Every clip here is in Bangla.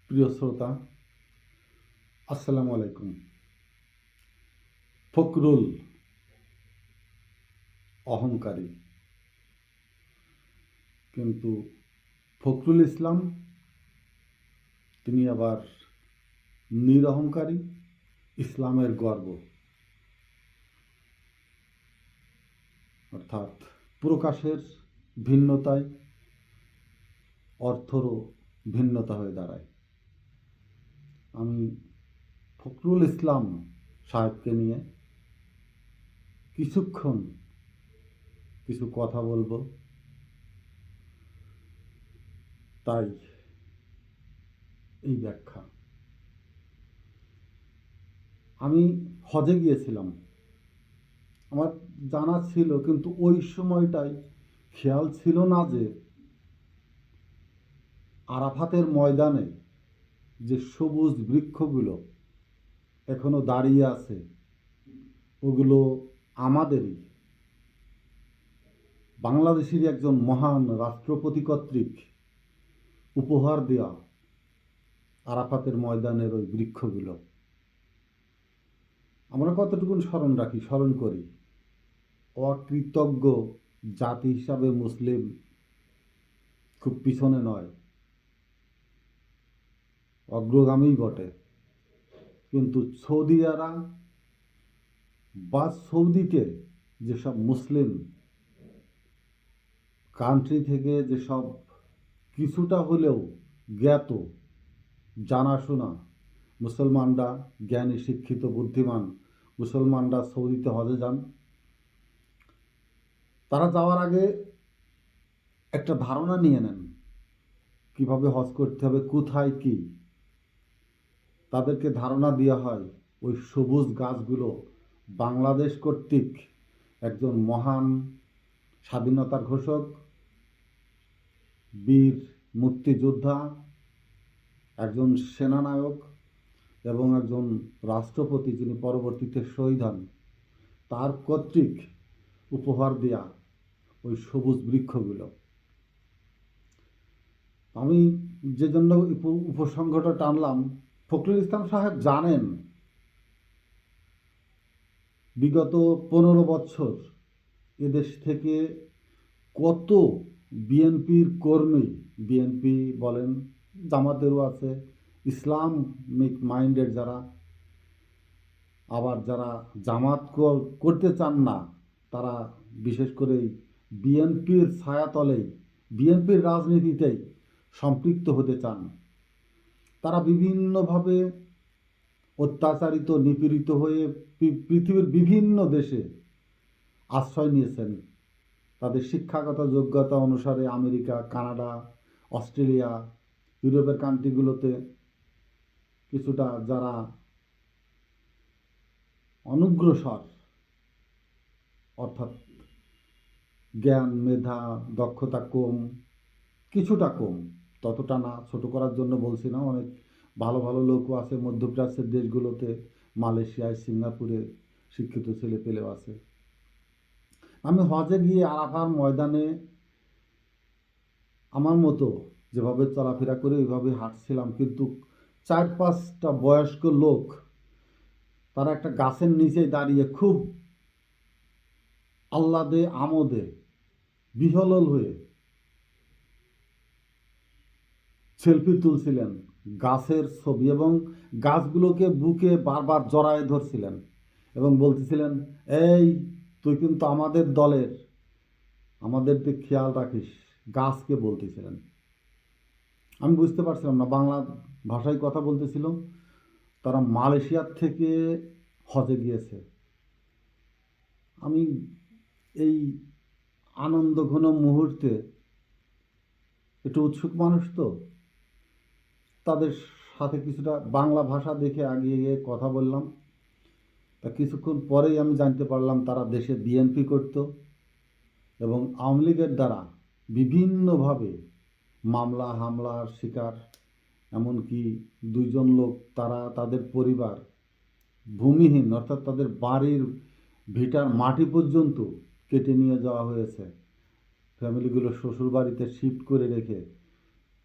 প্রিয় শ্রোতা, আসসালামু আলাইকুম। ফখরুল অহংকারী, কিন্তু ফখরুল ইসলাম তিনি আবার নিরহংকারী, ইসলামের গর্ব। অর্থাৎ প্রকাশের ভিন্নতায় অর্থরও ভিন্নতা হয়ে দাঁড়ায়। আমি ফখরুল ইসলাম সাহেবকে নিয়ে কিছুক্ষণ কিছু কথা বলবো, তাই এই ব্যাখ্যা। আমি হজে গিয়েছিলাম, আমার জানা ছিল, কিন্তু ওই সময়টাই খেয়াল ছিল না যে আরাফাতের ময়দানে যে সবুজ বৃক্ষগুলো এখনো দাঁড়িয়ে আছে, ওগুলো আমাদেরই, বাংলাদেশেরই একজন মহান রাষ্ট্রপতি কর্তৃক উপহার দেওয়া আরাফাতের ময়দানের ওই বৃক্ষগুলো। আমরা কতটুকু স্মরণ করি। অকৃতজ্ঞ জাতি হিসাবে মুসলিম খুব পিছনে নয়, অগ্রগামী বটে, কিন্তু সৌদিরা বা সৌদিতে যেসব মুসলিম কান্ট্রি থেকে যেসব কিছুটা হলেও জ্ঞাত, জানাশোনা মুসলমানরা, জ্ঞানী শিক্ষিত বুদ্ধিমান মুসলমানরা সৌদিতে হজে যান, তারা যাওয়ার আগে একটা ধারণা নিয়ে নেন কিভাবে হজ করতে হবে, কোথায় কি। তাদেরকে ধারণা দেওয়া হয় ওই সবুজ গাছগুলো বাংলাদেশ কর্তৃক একজন মহান স্বাধীনতার ঘোষক, বীর মুক্তিযোদ্ধা, একজন সেনানায়ক এবং একজন রাষ্ট্রপতি, যিনি পরবর্তীতে শহীদ হন, তার কর্তৃক উপহার দেয়া ওই সবুজ বৃক্ষগুলো। আমি যে জন্য উপসংঘটা টানলাম, ফখরুল ইসলাম সাহেব জানেন বিগত 15 বছর এদেশ থেকে কত বিএনপির কর্মী, বিএনপি বলেন, জামাতেরও আছে, ইসলামিক মাইন্ডের যারা, আবার যারা জামাত করতে চান না, তারা বিশেষ করে বিএনপির ছায়াতলেই, বিএনপির রাজনীতিতেই সম্পৃক্ত হতে চান, তারা বিভিন্নভাবে অত্যাচারিত, নিপীড়িত হয়ে পৃথিবীর বিভিন্ন দেশে আশ্রয় নিয়েছেন। তাদের শিক্ষাগত যোগ্যতা অনুসারে আমেরিকা, কানাডা, অস্ট্রেলিয়া, ইউরোপের কান্ট্রিগুলোতে কিছুটা যারা অনগ্রসর, অর্থাৎ জ্ঞান, মেধা, দক্ষতা কম, কিছুটা কম, ততটা না, ছোট করার জন্য বলছি না, অনেক ভালো ভালো লোকও আছে মধ্যপ্রাচ্যের দেশগুলোতে, মালয়েশিয়ায়, সিঙ্গাপুরে শিক্ষিত ছেলে পেলেও আছে। আমি হজে গিয়ে আরাফার ময়দানে আমার মতো যেভাবে চলাফেরা করে ওইভাবে হাঁটছিলাম, কিন্তু 4-5টা বয়স্ক লোক তারা একটা গাছের নিচে দাঁড়িয়ে খুব আহ্লাদে আমোদে বিহ্বল হয়ে সেলফি তুলছিলেন, গাছের ছবি, এবং গাছগুলোকে বুকে বারবার জড়ায় ধরছিলেন এবং বলতেছিলেন, এই তুই কিন্তু আমাদের দলের, আমাদের দিক খেয়াল রাখিস। গাছকে বলতেছিলেন। আমি বুঝতে পারছিলাম না, বাংলা ভাষায় কথা বলতেছিল। তারা মালয়েশিয়ার থেকে হজে গিয়েছে। আমি এই আনন্দঘন মুহূর্তে একটু উৎসুক মানুষ, তো তাদের সাথে কিছুটা বাংলা ভাষা দেখে আগিয়ে গিয়ে কথা বললাম। তা কিছুক্ষণ পরেই আমি জানতে পারলাম তারা দেশে বিএনপি করত এবং আওয়ামী লীগের দ্বারা বিভিন্নভাবে মামলা হামলার শিকার, এমনকি 2জন লোক, তারা তাদের পরিবার ভূমিহীন, অর্থাৎ তাদের বাড়ির ভিটার মাটি পর্যন্ত কেটে নিয়ে যাওয়া হয়েছে। ফ্যামিলিগুলো শ্বশুর বাড়িতে শিফট করে রেখে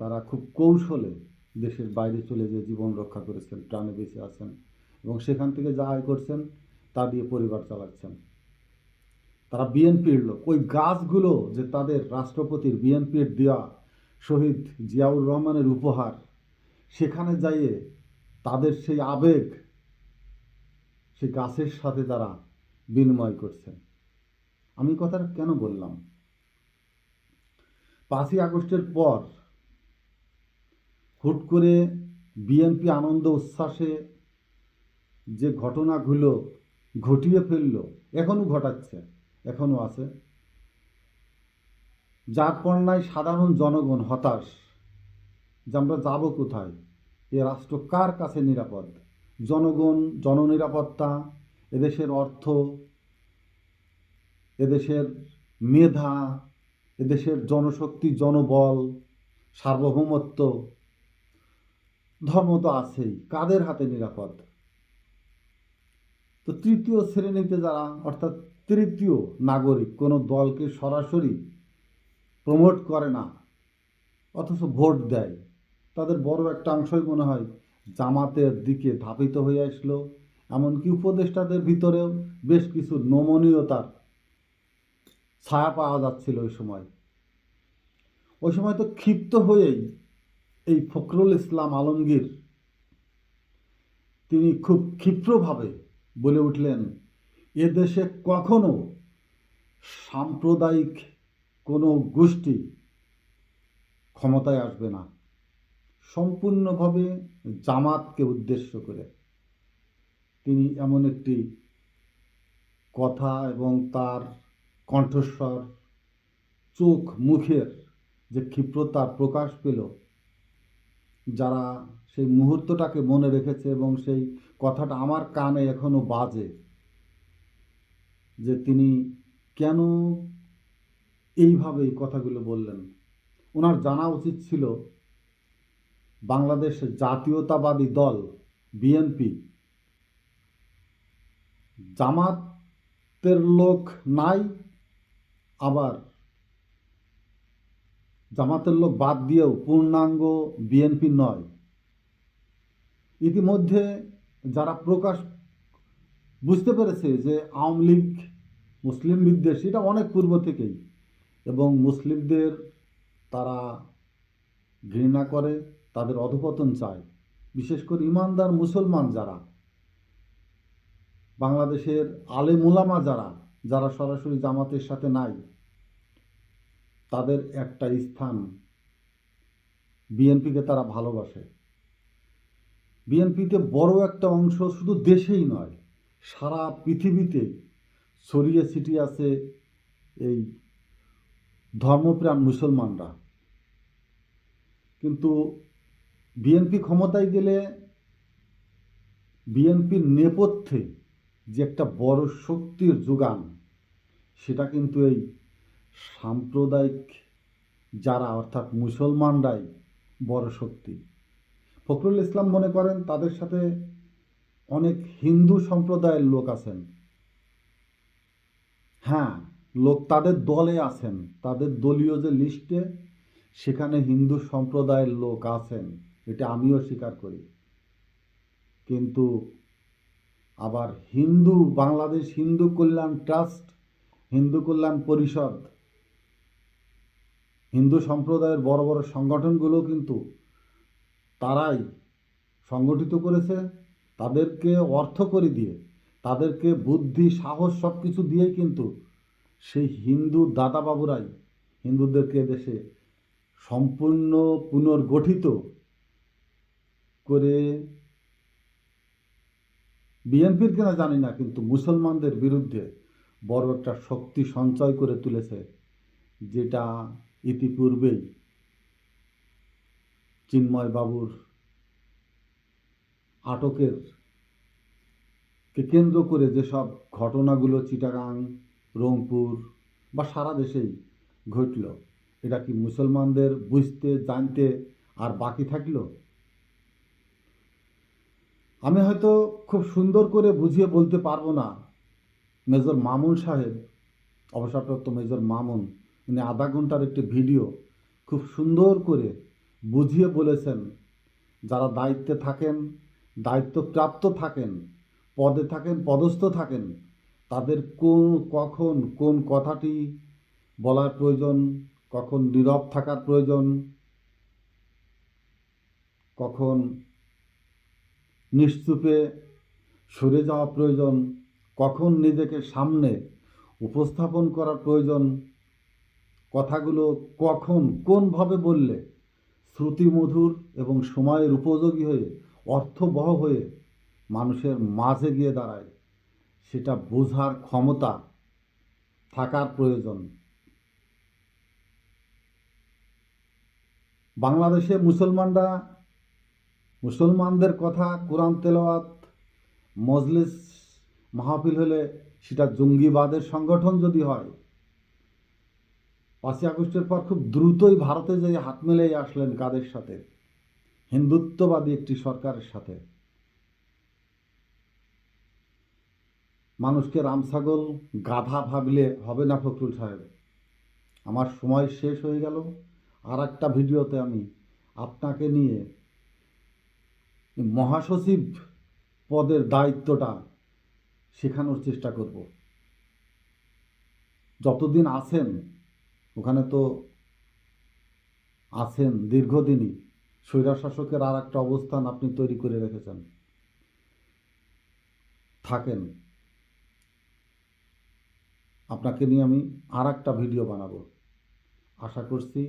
তারা খুব কৌশলে দেশের বাইরে চলে যেয়ে জীবন রক্ষা করেছেন, প্রাণে বেঁচে আছেন এবং সেখান থেকে যা আয় করছেন তা দিয়ে পরিবার চালাচ্ছেন। তারা বিএনপির লোক। ওই গাছগুলো যে তাদের রাষ্ট্রপতির বিএনপির দেওয়া শহীদ জিয়াউর রহমানের উপহার, সেখানে যাইয়ে তাদের সেই আবেগ সেই গাছের সাথে তারা বিনিময় করছেন। আমি কথাটা কেন বললাম? 5ই আগস্টের পর হুট করে বিএনপি আনন্দ উচ্ছ্বাসে যে ঘটনাগুলো ঘটিয়ে ফেলল, এখনও ঘটাচ্ছে, এখনও আছে, যার কন্যায় সাধারণ জনগণ হতাশ যে আমরা যাব কোথায়, এ রাষ্ট্র কার কাছে নিরাপদ? জনগণ, জননিরাপত্তা, এদেশের অর্থ, এদেশের মেধা, এদেশের জনশক্তি, জনবল, সার্বভৌমত্ব, ধর্ম তো আছেই, কাদের হাতে নিরাপদ? তো তৃতীয় শ্রেণীতে যারা, অর্থাৎ তৃতীয় নাগরিক, কোনো দলকে সরাসরি প্রমোট করে না অথচ ভোট দেয়, তাদের বড় একটা অংশই মনে হয় জামাতের দিকে ধাবিত হয়ে আসলো। এমনকি উপদেষ্টাদের ভিতরেও বেশ কিছু নমনীয়তার ছায়া পাওয়া যাচ্ছিল ওই সময় তো ক্ষিপ্ত হয়েই এই ফখরুল ইসলাম আলমগীর তিনি খুব ক্ষিপ্রভাবে বলে উঠলেন, এদেশে কখনো সাম্প্রদায়িক কোনো গোষ্ঠী ক্ষমতায় আসবে না। সম্পূর্ণভাবে জামাতকে উদ্দেশ্য করে তিনি এমন একটি কথা এবং তার কণ্ঠস্বর, চোখ মুখের যে ক্ষিপ্রতার প্রকাশ পেল, যারা সেই মুহূর্তটাকে মনে রেখেছে এবং সেই কথাটা আমার কানে এখনো বাজে, যে তিনি কেন এইভাবে এই কথাগুলো বললেন। ওনার জানা উচিত ছিল বাংলাদেশ জাতীয়তাবাদী দল বিএনপি জামাতের লোক নাই, আবার জামাতের লোক বাদ দিয়েও পূর্ণাঙ্গ বিএনপি নয়। ইতিমধ্যে যারা প্রকাশ বুঝতে পেরেছে যে আওয়ামী লীগ মুসলিম বিদ্বেষ, এটা অনেক পূর্ব থেকেই, এবং মুসলিমদের তারা ঘৃণা করে, তাদের অধঃপতন চায়, বিশেষ করে ইমানদার মুসলমান যারা, বাংলাদেশের আলেম উলামা যারা, যারা সরাসরি জামাতের সাথে নাই, তাদের একটা স্থান, বিএনপিকে তারা ভালোবাসে। বিএনপিতে বড় একটা অংশ শুধু দেশেই নয়, সারা পৃথিবীতে ছড়িয়ে ছিটিয়ে আছে এই ধর্মপ্রাণ মুসলমানরা। কিন্তু বিএনপি ক্ষমতায় গেলে বিএনপির নেপথ্যে যে একটা বড় শক্তির যোগান, সেটা কিন্তু এই সাম্প্রদায়িক যারা, অর্থাৎ মুসলমানরাই বড় শক্তি। ফখরুল ইসলাম মনে করেন তাদের সাথে অনেক হিন্দু সম্প্রদায়ের লোক আছেন। হ্যাঁ, লোক তাদের দলে আছেন, তাদের দলীয় যে লিস্টে সেখানে হিন্দু সম্প্রদায়ের লোক আছেন, এটা আমিও স্বীকার করি। কিন্তু আবার বাংলাদেশ হিন্দু কল্যাণ ট্রাস্ট, হিন্দু কল্যাণ পরিষদ, হিন্দু সম্প্রদায়ের বড় বড় সংগঠনগুলো কিন্তু তারাই সংগঠিত করেছে, তাদেরকে অর্থ করে দিয়ে, তাদেরকে বুদ্ধি, সাহস সব কিছু দিয়েই কিন্তু সেই হিন্দু দাদাবাবুরাই হিন্দুদেরকে দেশে সম্পূর্ণ পুনর্গঠিত করে, বিএনপির কিনা জানি না, কিন্তু মুসলমানদের বিরুদ্ধে বড় একটা শক্তি সঞ্চয় করে তুলেছে, যেটা ইতিপূর্বেই চিন্ময় বাবুর আটকের কে কেন্দ্র করে যেসব ঘটনাগুলো চিটাগাং, রংপুর বা সারা দেশেই ঘটল, এটা কি মুসলমানদের বুঝতে, জানতে আর বাকি থাকলো? আমি হয়তো খুব সুন্দর করে বুঝিয়ে বলতে পারবো না। মেজর মামুন সাহেব, অবসরপ্রাপ্ত মেজর মামুন, উনি আধা ঘন্টার একটি ভিডিও খুব সুন্দর করে বুঝিয়ে বলেছেন যারা দায়িত্বে থাকেন, দায়িত্বপ্রাপ্ত থাকেন, পদে থাকেন, পদস্থ থাকেন, তাদের কখন কোন কথাটি বলার প্রয়োজন, কখন নীরব থাকার প্রয়োজন, কখন নিশ্চুপে সরে যাওয়া প্রয়োজন, কখন নিজেকে সামনে উপস্থাপন করার প্রয়োজন, কথাগুলো কখন কোনভাবে বললে শ্রুতিমধুর এবং সময়ের উপযোগী হয়ে অর্থবহ হয়ে মানুষের মাঝে গিয়ে দাঁড়ায়, সেটা বোঝার ক্ষমতা থাকার প্রয়োজন। বাংলাদেশে মুসলমানদের কথা কোরআন তেলাওয়াত মজলিস মাহফিল হলে সেটা জঙ্গিবাদের সংগঠন যদি হয়, 5ই আগস্টের পর খুব দ্রুতই ভারতে যেয়ে হাত মেলেই আসলেন কাদের সাথে? হিন্দুত্ববাদী একটি সরকারের সাথে। মানুষকে রামছাগল গাধা ভাবলে হবে না ফখরুল সাহেব। আমার সময় শেষ হয়ে গেল। আর একটা ভিডিওতে আমি আপনাকে নিয়ে মহাসচিব পদের দায়িত্বটা শেখানোর চেষ্টা করব। যতদিন আছেন ওখানে তো আছেন দীর্ঘদিনই, স্বৈরশাসকের আর একটা অবস্থান আপনি তৈরি করে রেখেছেন, থাকেন। আপনাকে নিয়ে আমি আর একটা ভিডিও বানাবো আশা করছি।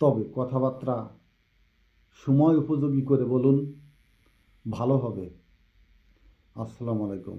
তবে কথাবার্তা সময় উপযোগী করে বলুন, ভালো হবে। আসসালামু আলাইকুম।